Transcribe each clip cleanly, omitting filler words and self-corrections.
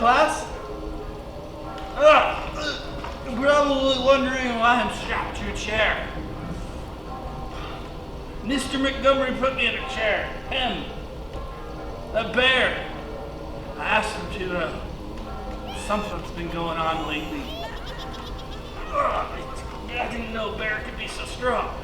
class. You're probably wondering why I'm strapped to a chair. Mr. Montgomery put me in a chair. Him. That bear. I asked him to, something's been going on lately. I didn't know a bear could be so strong.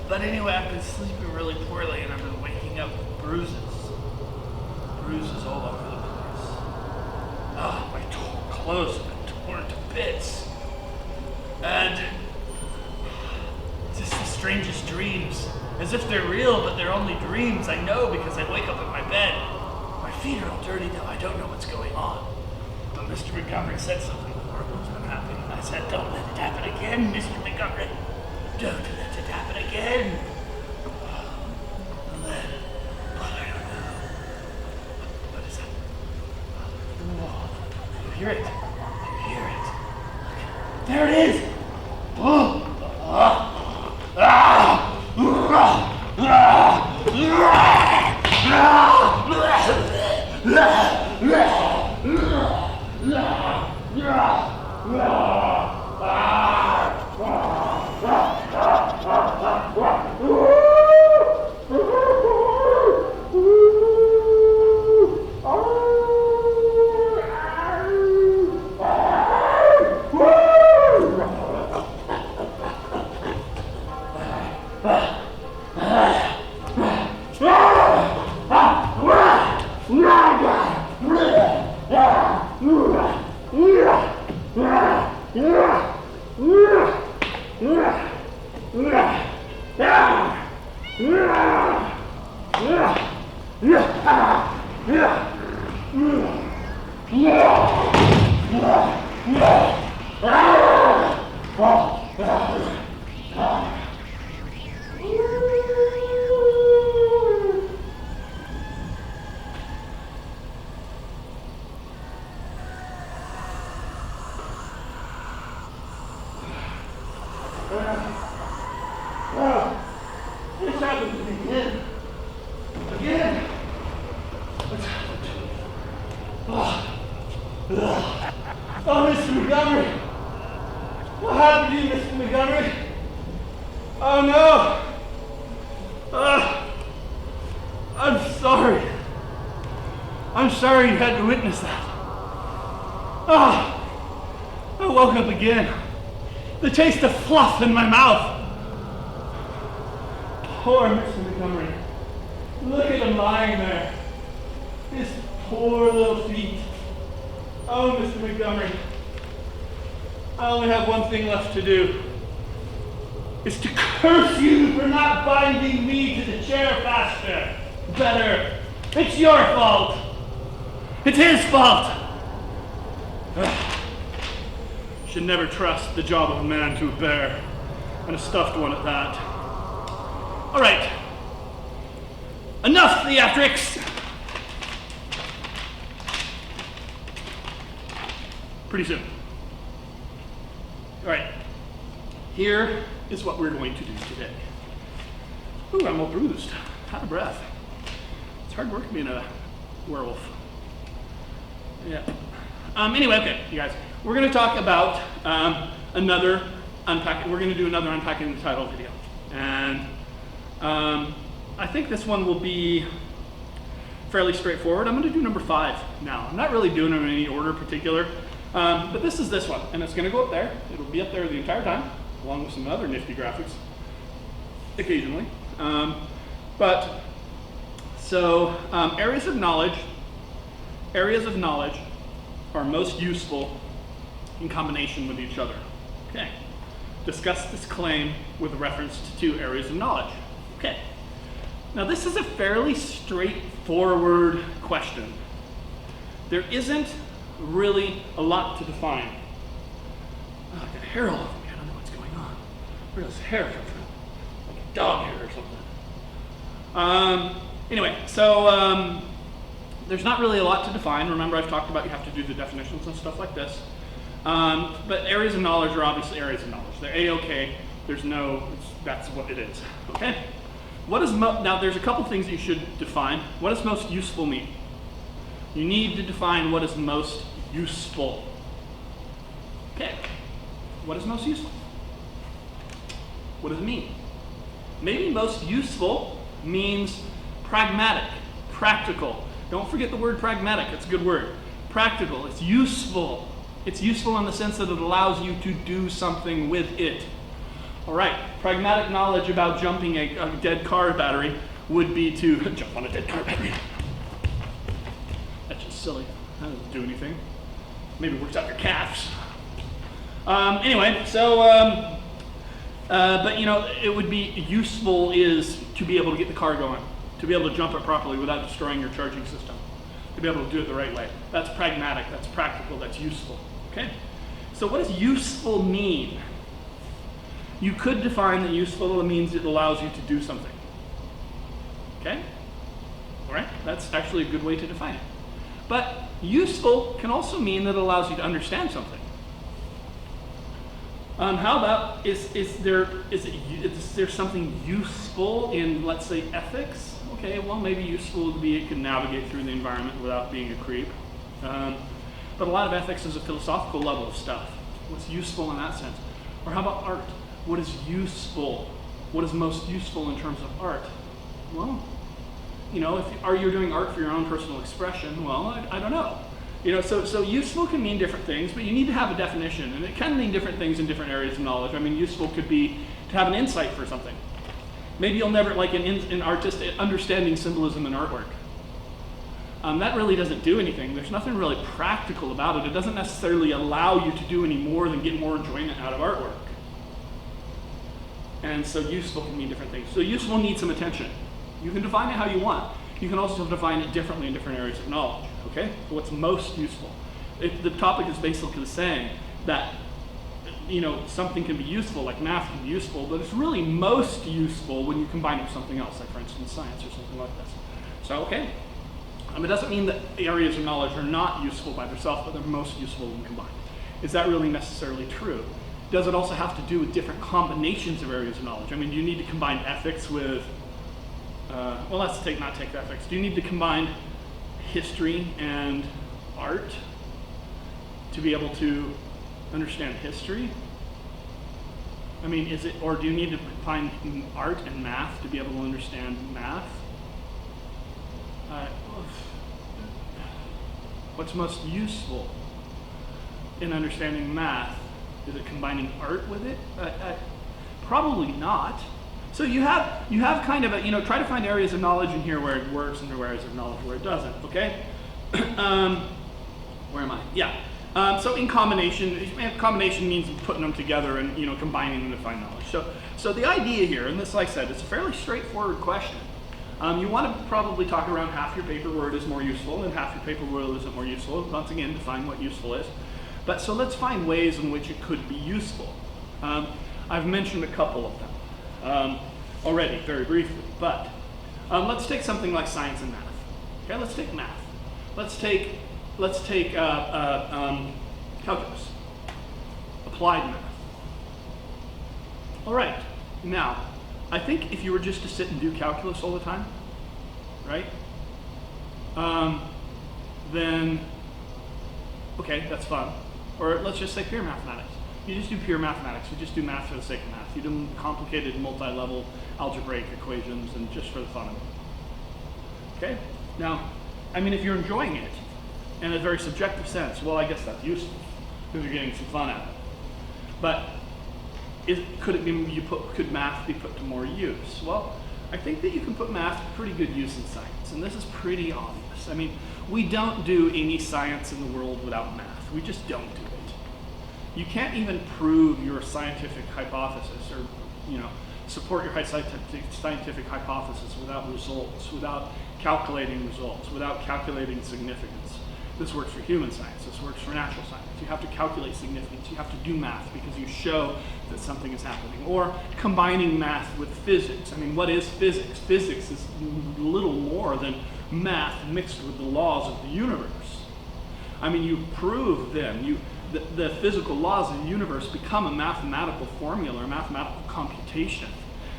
But anyway, I've been sleeping really poorly and I've been waking up with bruises. Bruises all over the place. Oh, my clothes have been torn to bits. And just the strangest dreams. As if they're real, but they're only dreams. I know because I wake up in my bed. My feet are all dirty now. I don't know what's going on. But Mr. Montgomery said something horrible's been happening. I said, don't let it happen again, Mr. Montgomery. Don't let it happen again. And then, I don't know. What is that? Whoa. You hear it? You hear it? Look. There it is! Oh! This happened to me again. Again. What's happened to me? Oh, Mr. Montgomery. What happened to you, Mr. Montgomery? Oh, no. I'm sorry. I'm sorry you had to witness that. I woke up again. The taste of fluff in my mouth. Poor Mr. Montgomery. Look at him lying there. His poor little feet. Oh, Mr. Montgomery. I only have one thing left to do. It's to curse you for not binding me to the chair faster. Better. It's your fault. It's his fault. Should never trust the job of a man to a bear, and a stuffed one at that. All right. Enough theatrics. Pretty soon. All right. Here is what we're going to do today. Ooh, I'm all bruised. Out of breath. It's hard work being a werewolf. Yeah. Anyway, okay, you guys. We're going to talk about another unpacking. We're going to do another unpacking the title video, and I think this one will be fairly straightforward. I'm going to do number 5 now. I'm not really doing them in any order particular, but this is this one, and it's going to go up there. It'll be up there the entire time, along with some other nifty graphics, occasionally. Areas of knowledge are most useful in combination with each other. Okay. Discuss this claim with reference to 2 areas of knowledge. Okay. Now this is a fairly straightforward question. There isn't really a lot to define. Oh, I got hair all over me. I don't know what's going on. Where does hair come from? Like a dog hair or something. Anyway, so there's not really a lot to define. Remember, I've talked about you have to do the definitions and stuff like this. But areas of knowledge are obviously areas of knowledge. They're A-OK. There's no, that's what it is. Okay? What is now there's a couple things you should define. What does most useful mean? You need to define what is most useful. Okay, what is most useful? What does it mean? Maybe most useful means pragmatic, practical. Don't forget the word pragmatic, it's a good word. Practical, it's useful. It's useful in the sense that it allows you to do something with it. All right, pragmatic knowledge about jumping a dead car battery would be to jump on a dead car battery. That's just silly. That doesn't do anything. Maybe it works out your calves. Anyway, so, but you know, it would be useful is to be able to get the car going, to be able to jump it properly without destroying your charging system, to be able to do it the right way. That's pragmatic, that's practical, that's useful. Okay? So what does useful mean? You could define that useful means it allows you to do something. Okay? All right? That's actually a good way to define it. But useful can also mean that it allows you to understand something. How about, is there something useful in, let's say, ethics? Okay, well, maybe useful would be it can navigate through the environment without being a creep. But a lot of ethics is a philosophical level of stuff. What's useful in that sense? Or how about art? What is useful? What is most useful in terms of art? Well, you know, are you doing art for your own personal expression? Well, I don't know. You know, so useful can mean different things, but you need to have a definition, and it can mean different things in different areas of knowledge. I mean, useful could be to have an insight for something. Maybe you'll never, like an artist, understanding symbolism in artwork. That really doesn't do anything. There's nothing really practical about it. It doesn't necessarily allow you to do any more than get more enjoyment out of artwork. And so useful can mean different things. So useful needs some attention. You can define it how you want. You can also define it differently in different areas of knowledge. Okay? So what's most useful? The topic is basically saying that, you know, something can be useful, like math can be useful, but it's really most useful when you combine it with something else, like for instance science or something like this. So, okay. It doesn't mean that areas of knowledge are not useful by themselves, but they're most useful when combined. Is that really necessarily true? Does it also have to do with different combinations of areas of knowledge? I mean, do you need to combine ethics with, well, let's not take ethics. Do you need to combine history and art to be able to understand history? I mean, or do you need to find art and math to be able to understand math? What's most useful in understanding math? Is it combining art with it? Probably not. So you have kind of a, you know, try to find areas of knowledge in here where it works and areas of knowledge where it doesn't, okay? Where am I? Yeah. So in combination means putting them together and, you know, combining them to find knowledge. So the idea here, and this, like I said, it's a fairly straightforward question. You want to probably talk around half your paper where it is more useful and half your paper where it isn't more useful. Once again, define what useful is. But so let's find ways in which it could be useful. I've mentioned a couple of them already, very briefly. But let's take something like science and math. Okay, let's take math. Let's take calculus, applied math. All right, now, I think if you were just to sit and do calculus all the time, right, then, okay, that's fun. Or let's just say pure mathematics. You just do pure mathematics. You just do math for the sake of math. You do complicated multi-level algebraic equations and just for the fun of it. Okay? Now, I mean, if you're enjoying it in a very subjective sense, well, I guess that's useful because you're getting some fun out of it. But could math be put to more use? Well, I think that you can put math to pretty good use in science, and this is pretty obvious. I mean, we don't do any science in the world without math. We just don't do it. You can't even prove your scientific hypothesis or, you know, support your scientific hypothesis without results, without calculating results, without calculating significance. This works for human science. This works for natural science. You have to calculate significance. You have to do math because you show that something is happening. Or combining math with physics. I mean, what is physics? Physics is little more than math mixed with the laws of the universe. I mean, you prove them. The physical laws of the universe become a mathematical formula, a mathematical computation.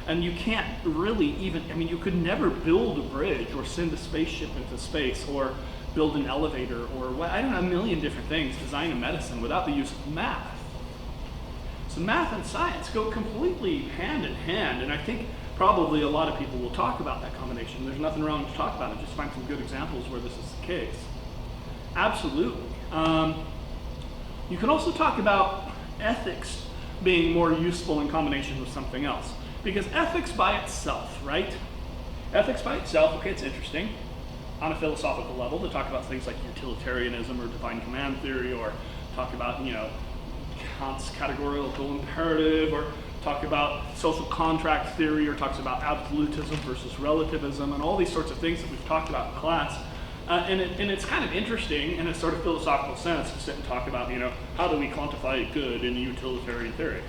And you can't really even, I mean, you could never build a bridge or send a spaceship into space or build an elevator, or what, I don't know, a million different things, design a medicine without the use of math. So math and science go completely hand in hand, and I think probably a lot of people will talk about that combination. There's nothing wrong to talk about it, just find some good examples where this is the case. Absolutely. You can also talk about ethics being more useful in combination with something else. Because ethics by itself, right? Ethics by itself, okay, it's interesting on a philosophical level to talk about things like utilitarianism or divine command theory, or talk about, Kant's categorical imperative, or talk about social contract theory, or talks about absolutism versus relativism, and all these sorts of things that we've talked about in class. And it's kind of interesting in a sort of philosophical sense to sit and talk about, how do we quantify good in utilitarian theory?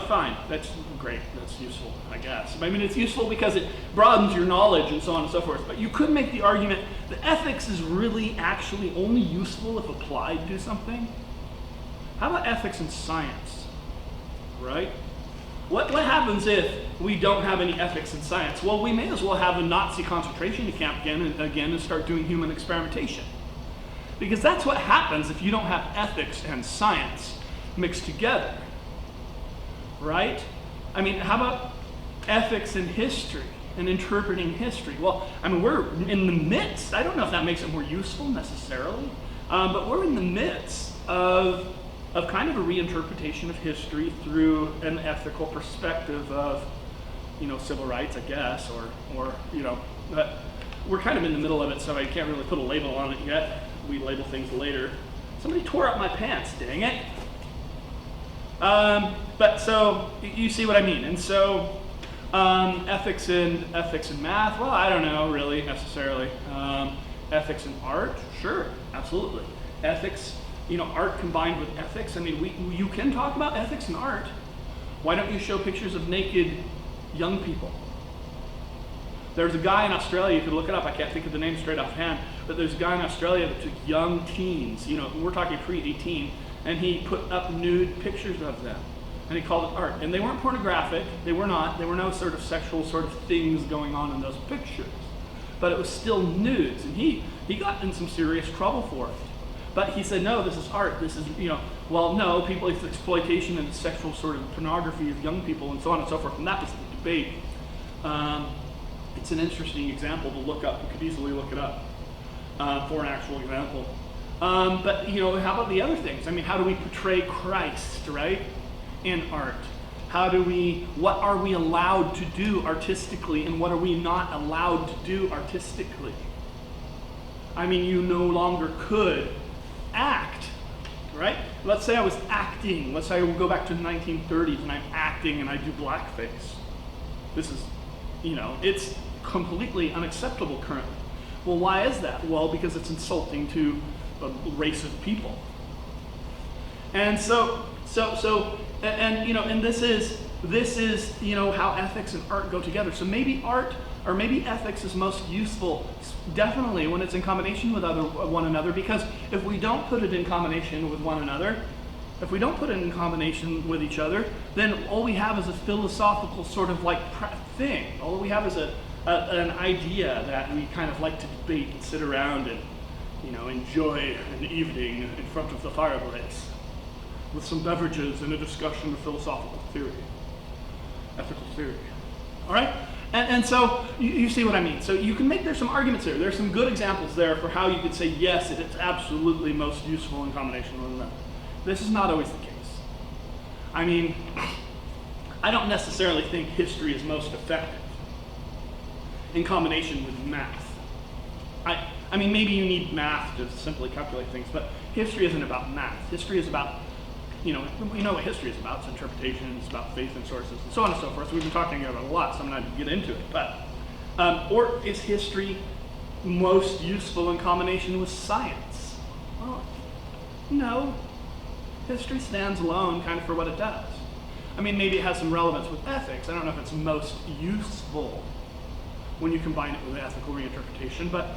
Fine, that's great, that's useful, I guess. I mean, it's useful because it broadens your knowledge and so on and so forth, but you could make the argument that ethics is really actually only useful if applied to something. How about ethics in science, right? What happens if we don't have any ethics in science? Well, we may as well have a Nazi concentration camp again and start doing human experimentation. Because that's what happens if you don't have ethics and science mixed together, right? I mean, how about ethics in history and interpreting history? Well, I mean, we're in the midst, I don't know if that makes it more useful necessarily, but we're in the midst of kind of a reinterpretation of history through an ethical perspective of, civil rights, I guess, or but we're kind of in the middle of it, so I can't really put a label on it yet. We label things later. Somebody tore up my pants, dang it. But so you see what I mean. And so ethics in math, well, I don't know really necessarily. Ethics in art, sure, absolutely. Ethics, art combined with ethics. I mean, you can talk about ethics in art. Why don't you show pictures of naked young people? There's a guy in Australia, you could look it up, I can't think of the name straight offhand, but there's a guy in Australia that took young teens, we're talking pre-18, and he put up nude pictures of them, and he called it art. And they weren't pornographic, there were no sort of sexual sort of things going on in those pictures, but it was still nudes, and he got in some serious trouble for it. But he said, no, this is art, this is, well, no, people, it's exploitation and sexual sort of pornography of young people and so on and so forth, and that was the debate. It's an interesting example to look up. You could easily look it up for an actual example. But, how about the other things? I mean, how do we portray Christ, right, in art? What are we allowed to do artistically, and what are we not allowed to do artistically? I mean, you no longer could act, right? Let's say I was acting. Let's say I go back to the 1930s and I'm acting and I do blackface. This is, it's completely unacceptable currently. Well, why is that? Well, because it's insulting to a race of people. And and this is how ethics and art go together. So maybe art or maybe ethics is most useful definitely when it's in combination with one another, because if we don't put it in combination with one another, if we don't put it in combination with each other, then all we have is a philosophical sort of like thing. All we have is an idea that we kind of like to debate and sit around and enjoy an evening in front of the fireplace with some beverages and a discussion of philosophical theory, ethical theory. All right? And so you see what I mean. So you can there's some arguments there. There's some good examples there for how you could say, yes, it's absolutely most useful in combination with another. This is not always the case. I mean, I don't necessarily think history is most effective in combination with math. I mean, maybe you need math to simply calculate things, but history isn't about math. History is about, we know what history is about. It's interpretation, it's about faith and sources, and so on and so forth. So we've been talking about it a lot, so I'm not going to get into it. But, or is history most useful in combination with science? Well, no. History stands alone kind of for what it does. I mean, maybe it has some relevance with ethics. I don't know if it's most useful when you combine it with ethical reinterpretation, but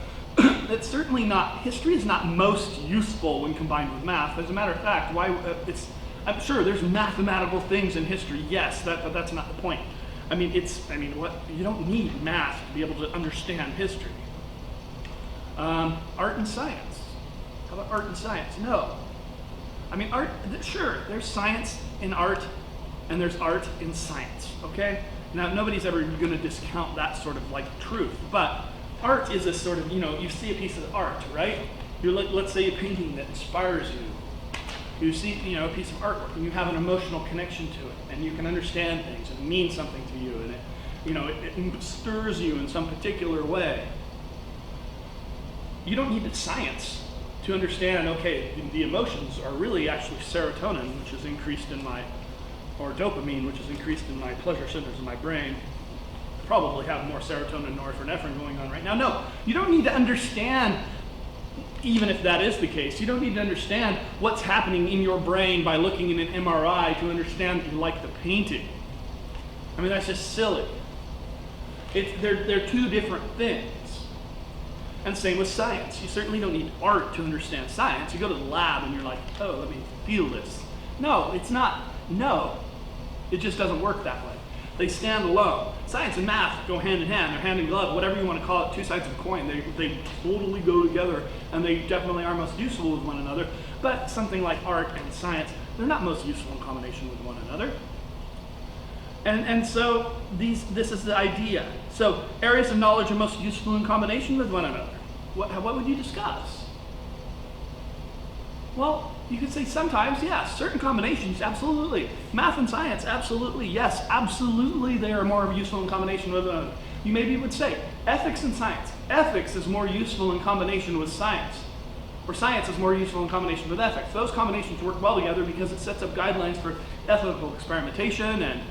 it's certainly not, history is not most useful when combined with math. As a matter of fact, I'm sure there's mathematical things in history, yes, but that's not the point. I mean, you don't need math to be able to understand history. Art and science. How about art and science? No. I mean, art, sure, there's science in art and there's art in science, okay? Now, nobody's ever going to discount that sort of like truth, but art is a sort of, you see a piece of art, right? Let's say a painting that inspires you. You see, a piece of artwork and you have an emotional connection to it and you can understand things and it means something to you and it stirs you in some particular way. You don't need the science to understand, okay, the emotions are really actually serotonin, which is increased in or dopamine, which is increased in my pleasure centers in my brain. Probably have more serotonin and norepinephrine going on right now. No, you don't need to understand, even if that is the case, you don't need to understand what's happening in your brain by looking at an MRI to understand that you like the painting. I mean, that's just silly. They're two different things. And same with science. You certainly don't need art to understand science. You go to the lab and you're like, oh, let me feel this. No, it's not. No, it just doesn't work that way. They stand alone. Science and math go hand in hand. They're hand in glove, whatever you want to call it, two sides of a coin. They totally go together, and they definitely are most useful with one another. But something like art and science, they're not most useful in combination with one another. And so this is the idea. So areas of knowledge are most useful in combination with one another. What would you discuss? Well, you could say sometimes, yes, certain combinations, absolutely. Math and science, absolutely, yes, absolutely they are more useful in combination with one another. You maybe would say ethics and science. Ethics is more useful in combination with science. Or science is more useful in combination with ethics. Those combinations work well together because it sets up guidelines for ethical experimentation and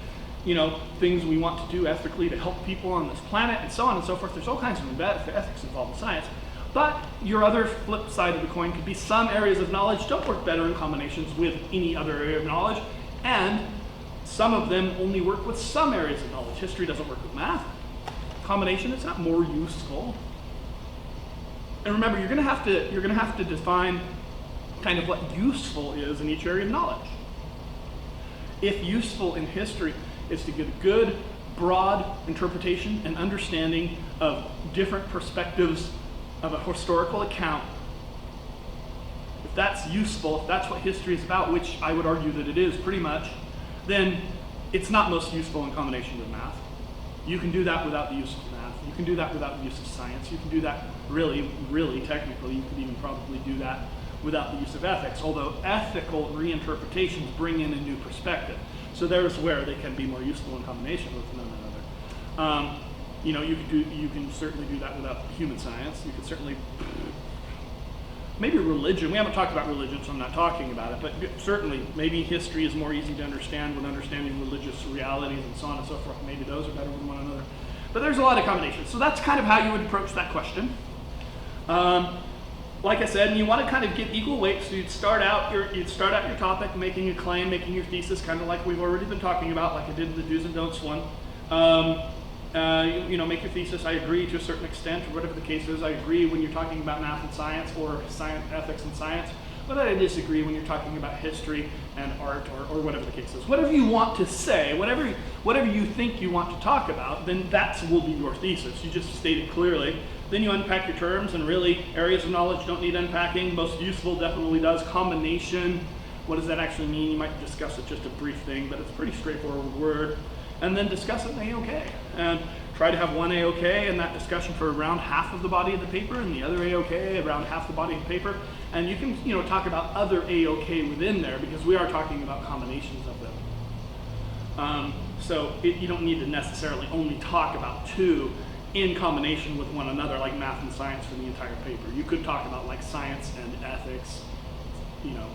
things we want to do ethically to help people on this planet and so on and so forth. There's all kinds of ethics involved in science. But your other flip side of the coin could be some areas of knowledge don't work better in combinations with any other area of knowledge, and some of them only work with some areas of knowledge. History doesn't work with math. Combination, it's not more useful. And remember, you're going to have to define kind of what useful is in each area of knowledge. If useful in history is to get a good, broad interpretation and understanding of different perspectives of a historical account, if that's useful, if that's what history is about, which I would argue that it is pretty much, then it's not most useful in combination with math. You can do that without the use of math. You can do that without the use of science. You can do that really, really technically. You could even probably do that without the use of ethics, although ethical reinterpretations bring in a new perspective. So there's where they can be more useful in combination with one another. You can certainly do that without human science. You can certainly, maybe religion. We haven't talked about religion, so I'm not talking about it, but certainly maybe history is more easy to understand when understanding religious realities and so on and so forth. Maybe those are better with one another. But there's a lot of combinations. So that's kind of how you would approach that question. Like I said, you want to kind of give equal weight, so you'd start out your topic, making a claim, making your thesis, kind of like we've already been talking about, like I did in the do's and don'ts one. Make your thesis. I agree to a certain extent, or whatever the case is. I agree when you're talking about math and science, or science, ethics and science, but I disagree when you're talking about history and art, or whatever the case is. Whatever you want to say, whatever you think you want to talk about, then that will be your thesis. You just state it clearly. Then you unpack your terms, and really, areas of knowledge don't need unpacking. Most useful definitely does. Combination, what does that actually mean? You might discuss it, just a brief thing, but it's a pretty straightforward word. And then discuss it in AOK. And try to have one AOK in that discussion for around half of the body of the paper, and the other AOK around half the body of the paper. And you can talk about other AOK within there, because we are talking about combinations of them. You don't need to necessarily only talk about two in combination with one another, like math and science for the entire paper. You could talk about like science and ethics,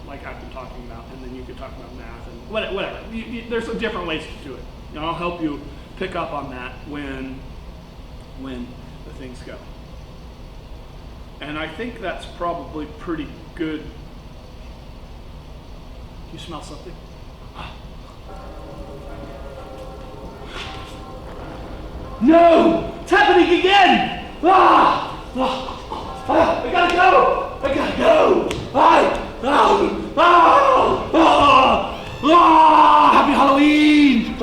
like I've been talking about, and then you could talk about math and whatever. There's some different ways to do it. I'll help you pick up on that when the things go. And I think that's probably pretty good. Do you smell something? No! It's happening again! I gotta go! Happy Halloween!